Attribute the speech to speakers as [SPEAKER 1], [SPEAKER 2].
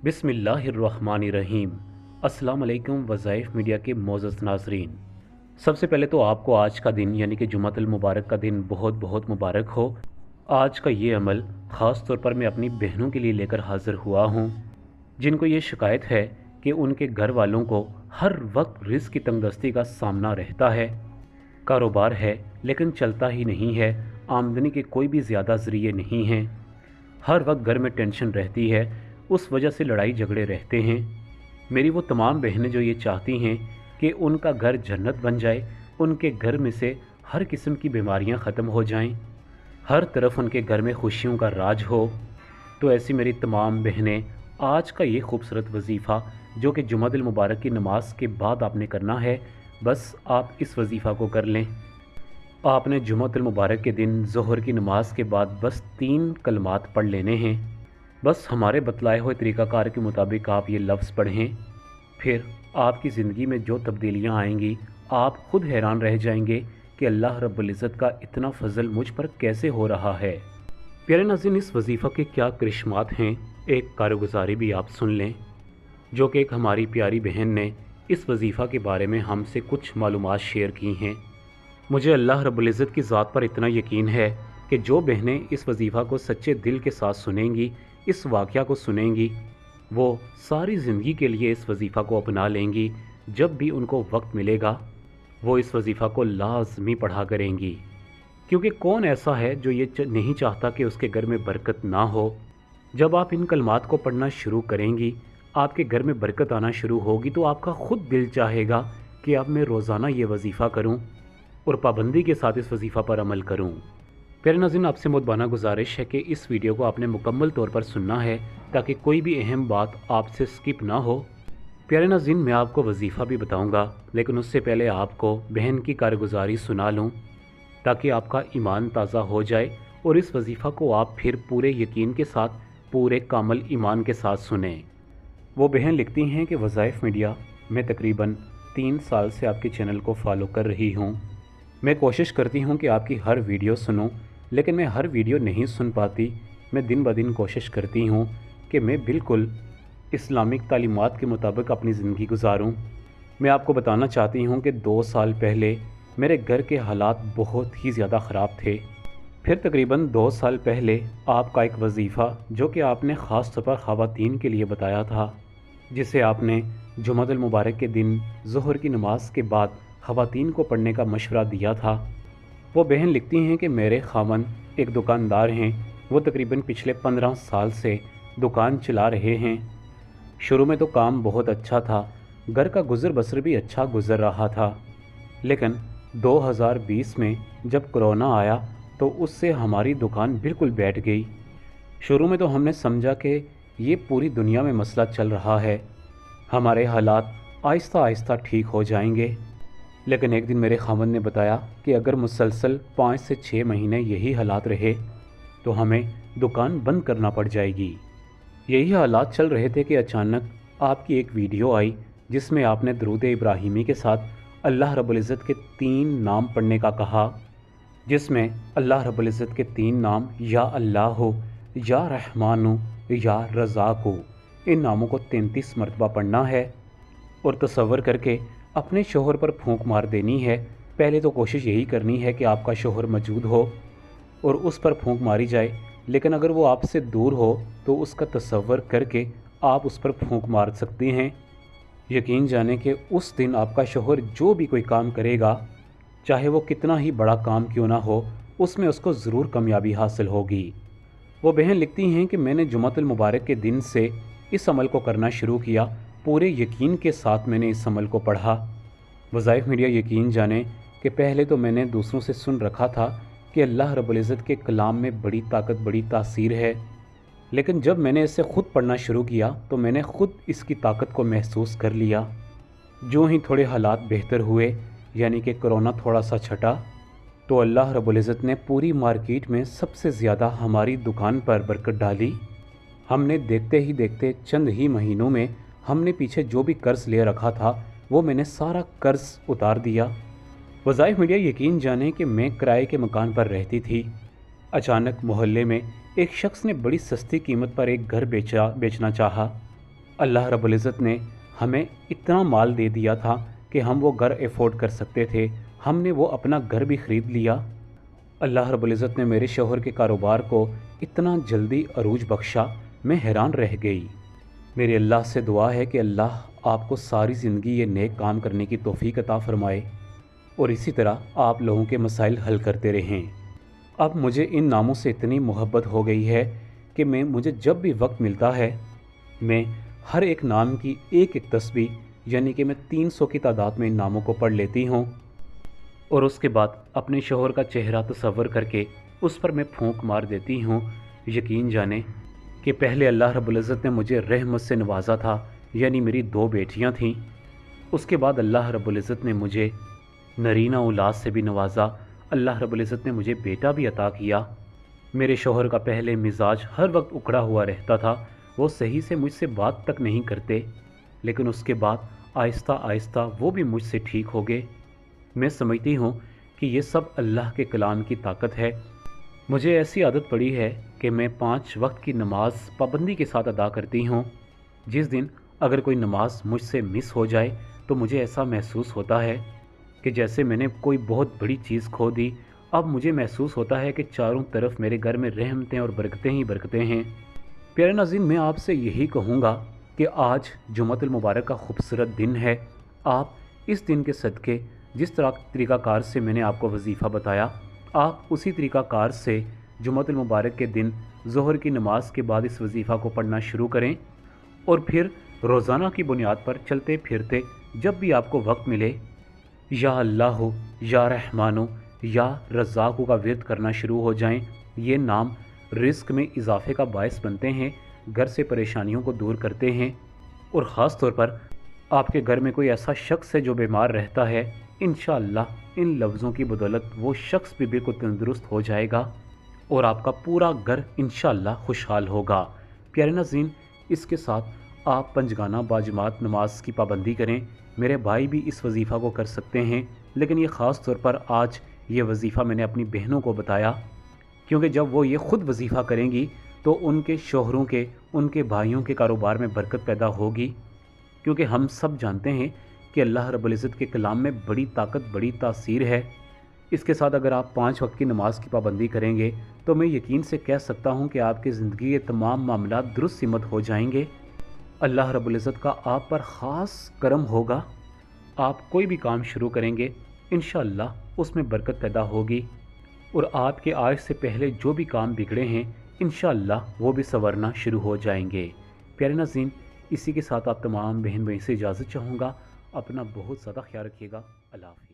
[SPEAKER 1] बिस्मिल्लाहिर्रहमानिर्रहीम। अस्सलाम वालेकुम वज़ाइफ मीडिया के मोअज़्ज़ज़ नाज़रीन। सबसे पहले तो आपको आज का दिन यानी कि जुमातुल मुबारक का दिन बहुत बहुत मुबारक हो। आज का ये अमल ख़ास तौर पर मैं अपनी बहनों के लिए लेकर हाज़िर हुआ हूँ, जिनको ये शिकायत है कि उनके घर वालों को हर वक्त रिज़्क़ की तंगदस्ती का सामना रहता है। कारोबार है लेकिन चलता ही नहीं है, आमदनी के कोई भी ज़्यादा ज़रिए नहीं हैं। हर वक्त घर में टेंशन रहती है, उस वजह से लड़ाई झगड़े रहते हैं। मेरी वो तमाम बहनें जो ये चाहती हैं कि उनका घर जन्नत बन जाए, उनके घर में से हर किस्म की बीमारियां ख़त्म हो जाएं, हर तरफ उनके घर में खुशियों का राज हो, तो ऐसी मेरी तमाम बहनें आज का ये खूबसूरत वजीफ़ा जो कि जुमातुल मुबारक की नमाज के बाद आपने करना है, बस आप इस वजीफ़ा को कर लें। आपने जुमातुल मुबारक के दिन ज़ोहर की नमाज के बाद बस 3 कलमात पढ़ लेने हैं। बस हमारे बतलाए हुए तरीक़ाकार के मुताबिक आप ये लफ्ज़ पढ़ें, फिर आपकी ज़िंदगी में जो तब्दीलियाँ आएंगी आप ख़ुद हैरान रह जाएंगे कि अल्लाह रब्बुल इज़्ज़त का इतना फ़ज़ल मुझ पर कैसे हो रहा है। प्यारे नाज़रीन, इस वजीफ़ा के क्या करिश्मात हैं, एक कारगुजारी भी आप सुन लें, जो कि एक हमारी प्यारी बहन ने इस वजीफ़ा के बारे में हमसे कुछ मालूमात शेयर की हैं। मुझे अल्लाह रब्बुल इज़्ज़त की ज़ात पर इतना यकीन है कि जो बहनें इस वजीफ़ा को सच्चे दिल के साथ सुनेंगी, इस वाक़या को सुनेंगी, वो सारी ज़िंदगी के लिए इस वजीफ़ा को अपना लेंगी। जब भी उनको वक्त मिलेगा वो इस वजीफ़ा को लाज़मी पढ़ा करेंगी, क्योंकि कौन ऐसा है जो ये नहीं चाहता कि उसके घर में बरकत ना हो। जब आप इन कलमात को पढ़ना शुरू करेंगी, आपके घर में बरकत आना शुरू होगी, तो आपका ख़ुद दिल चाहेगा कि अब मैं रोज़ाना ये वजीफ़ा करूँ और पाबंदी के साथ इस वजीफ़ा पर अमल करूँ। प्यारे नाज़रीन, आपसे मुतबाना गुजारिश है कि इस वीडियो को आपने मुकम्मल तौर पर सुनना है ताकि कोई भी अहम बात आपसे स्किप ना हो। प्यारे नाज़रीन, मैं आपको वजीफ़ा भी बताऊंगा, लेकिन उससे पहले आपको बहन की कारगुजारी सुना लूं ताकि आपका ईमान ताज़ा हो जाए और इस वजीफ़ा को आप फिर पूरे यकीन के साथ, पूरे कामल ईमान के साथ सुनें। वो बहन लिखती हैं कि वज़ाइफ मीडिया, मैं तकरीबन 3 साल से आपके चैनल को फॉलो कर रही हूँ। मैं कोशिश करती हूँ कि आपकी हर वीडियो सुनूँ, लेकिन मैं हर वीडियो नहीं सुन पाती। मैं दिन ब दिन कोशिश करती हूँ कि मैं बिल्कुल इस्लामिक तालीमात के मुताबिक अपनी ज़िंदगी गुजारूँ। मैं आपको बताना चाहती हूँ कि 2 साल पहले मेरे घर के हालात बहुत ही ज़्यादा ख़राब थे। फिर तकरीबन 2 साल पहले आपका एक वजीफ़ा जो कि आपने ख़ास तौर पर ख़वातीन के लिए बताया था, जिसे आपने जुमातुल मुबारक के दिन ज़ोहर की नमाज के बाद ख़वातीन को पढ़ने का मशवरा दिया था। वो बहन लिखती हैं कि मेरे ख़ावंद एक दुकानदार हैं। वो तकरीबन पिछले 15 साल से दुकान चला रहे हैं। शुरू में तो काम बहुत अच्छा था, घर का गुज़र बसर भी अच्छा गुज़र रहा था, लेकिन 2020 में जब कोरोना आया तो उससे हमारी दुकान बिल्कुल बैठ गई। शुरू में तो हमने समझा कि ये पूरी दुनिया में मसला चल रहा है, हमारे हालात आहिस्ता आहिस्ता ठीक हो जाएंगे। लेकिन एक दिन मेरे ख़ावंद ने बताया कि अगर मुसलसल 5 से 6 महीने यही हालात रहे तो हमें दुकान बंद करना पड़ जाएगी। यही हालात चल रहे थे कि अचानक आपकी एक वीडियो आई जिसमें आपने दरूद इब्राहिमी के साथ अल्लाह रब्बुल इज़्ज़त के 3 नाम पढ़ने का कहा, जिसमें अल्लाह रब्बुल इज़्ज़त के 3 नाम या अल्लाह हो, या रहमान हो, या रज़ाक हो, इन नामों को 33 मरतबा पढ़ना है और तसव्वुर करके अपने शोहर पर फूंक मार देनी है। पहले तो कोशिश यही करनी है कि आपका शोहर मौजूद हो और उस पर फूंक मारी जाए, लेकिन अगर वो आपसे दूर हो तो उसका तसव्वुर करके आप उस पर फूंक मार सकते हैं। यकीन जाने कि उस दिन आपका शोहर जो भी कोई काम करेगा, चाहे वो कितना ही बड़ा काम क्यों ना हो, उसमें उसको ज़रूर कामयाबी हासिल होगी। वो बहन लिखती हैं कि मैंने जुमातुल मुबारक के दिन से इस अमल को करना शुरू किया, पूरे यकीन के साथ मैंने इस अमल को पढ़ा। वज़ाइफ मीडिया, यकीन जाने कि पहले तो मैंने दूसरों से सुन रखा था कि अल्लाह रब्बुल इज़्ज़त के कलाम में बड़ी ताकत, बड़ी तासीर है, लेकिन जब मैंने इसे ख़ुद पढ़ना शुरू किया तो मैंने ख़ुद इसकी ताकत को महसूस कर लिया। जो ही थोड़े हालात बेहतर हुए, यानी कि कोरोना थोड़ा सा छटा, तो अल्लाह रब्बुल इज़्ज़त ने पूरी मार्केट में सबसे ज़्यादा हमारी दुकान पर बरकत डाली। हमने देखते ही देखते चंद ही महीनों में हमने पीछे जो भी कर्ज़ ले रखा था वो मैंने सारा कर्ज़ उतार दिया। वज़ाइफ मीडिया, यकीन जाने कि मैं किराए के मकान पर रहती थी। अचानक मोहल्ले में एक शख्स ने बड़ी सस्ती कीमत पर एक घर बेचना चाहा। अल्लाह रब्बुल इज़्ज़त ने हमें इतना माल दे दिया था कि हम वो घर अफोर्ड कर सकते थे। हमने वो अपना घर भी ख़रीद लिया। अल्लाह रब्बुल इज़्ज़त ने मेरे शौहर के कारोबार को इतना जल्दी अरूज बख्शा, मैं हैरान रह गई। मेरे अल्लाह से दुआ है कि अल्लाह आपको सारी ज़िंदगी ये नेक काम करने की तौफ़ीक अता फ़रमाए और इसी तरह आप लोगों के मसाइल हल करते रहें। अब मुझे इन नामों से इतनी मोहब्बत हो गई है कि मुझे जब भी वक्त मिलता है, मैं हर एक नाम की एक एक तस्बीह यानी कि मैं 300 की तादाद में इन नामों को पढ़ लेती हूँ और उसके बाद अपने शौहर का चेहरा तसव्वुर करके उस पर मैं फूंक मार देती हूँ। यकीन जाने कि पहले अल्लाह रब्बुल इज़्ज़त ने मुझे रहमत से नवाजा था, यानी मेरी 2 बेटियाँ थीं। उसके बाद अल्लाह रब्बुल इज़्ज़त ने मुझे नरीना औलाद से भी नवाजा। अल्लाह रब्बुल इज़्ज़त ने मुझे बेटा भी अता किया। मेरे शौहर का पहले मिजाज हर वक्त उखड़ा हुआ रहता था, वो सही से मुझसे बात तक नहीं करते, लेकिन उसके बाद आहिस्ता आहिस्ता वो भी मुझसे ठीक हो गए। मैं समझती हूँ कि ये सब अल्लाह के कलाम की ताकत है। मुझे ऐसी आदत पड़ी है कि मैं 5 वक्त की नमाज पाबंदी के साथ अदा करती हूँ। जिस दिन अगर कोई नमाज मुझसे मिस हो जाए तो मुझे ऐसा महसूस होता है कि जैसे मैंने कोई बहुत बड़ी चीज़ खो दी। अब मुझे महसूस होता है कि चारों तरफ मेरे घर में रहमतें और बरकतें ही बरकतें हैं। प्यारे नाज़रीन, मैं आपसे यही कहूँगा कि आज जुमअतुल मुबारक का खूबसूरत दिन है। आप इस दिन के सदक़े जिस तरीक़ाकार से मैंने आपको वजीफ़ा बताया, आप उसी तरीक़ाकार से जुमअतुल मुबारक के दिन ज़ोहर की नमाज के बाद इस वजीफ़ा को पढ़ना शुरू करें और फिर रोज़ाना की बुनियाद पर चलते फिरते जब भी आपको वक्त मिले या अल्लाह, या रहमानो, या रज़्ज़ाक़ का विर्द करना शुरू हो जाएं। ये नाम रिज़्क़ में इजाफ़े का बायस बनते हैं, घर से परेशानियों को दूर करते हैं और ख़ास तौर पर आपके घर में कोई ऐसा शख्स है जो बीमार रहता है, इंशाअल्लाह इन लफ्ज़ों की बदौलत वो शख्स भी बिल्कुल तंदुरुस्त हो जाएगा और आपका पूरा घर इंशाअल्लाह खुशहाल होगा। प्यारे नाज़रीन, इसके साथ आप पंजगाना बाजमात नमाज की पाबंदी करें। मेरे भाई भी इस वजीफ़ा को कर सकते हैं, लेकिन ये ख़ास तौर पर आज ये वजीफ़ा मैंने अपनी बहनों को बताया, क्योंकि जब वो ये ख़ुद वजीफ़ा करेंगी तो उनके शौहरों के, उनके भाइयों के कारोबार में बरकत पैदा होगी। क्योंकि हम सब जानते हैं कि अल्लाह रब्बुल इज़्ज़त के कलाम में बड़ी ताकत, बड़ी तासीर है। इसके साथ अगर आप 5 वक्त की नमाज की पाबंदी करेंगे तो मैं यकीन से कह सकता हूँ कि आपकी ज़िंदगी के तमाम मामला दुरुस्त सिमत हो जाएंगे। अल्लाह रब्बुल इज़्ज़त का आप पर ख़ास करम होगा। आप कोई भी काम शुरू करेंगे इंशाअल्लाह उसमें बरकत पैदा होगी और आपके आज से पहले जो भी काम बिगड़े हैं इंशाअल्लाह वो भी संवरना शुरू हो जाएंगे। प्यारे नाज़रीन, इसी के साथ आप तमाम बहन भाई से इजाज़त चाहूँगा। अपना बहुत ज़्यादा ख्याल रखिएगा। अल्लाह हाफ़िज़।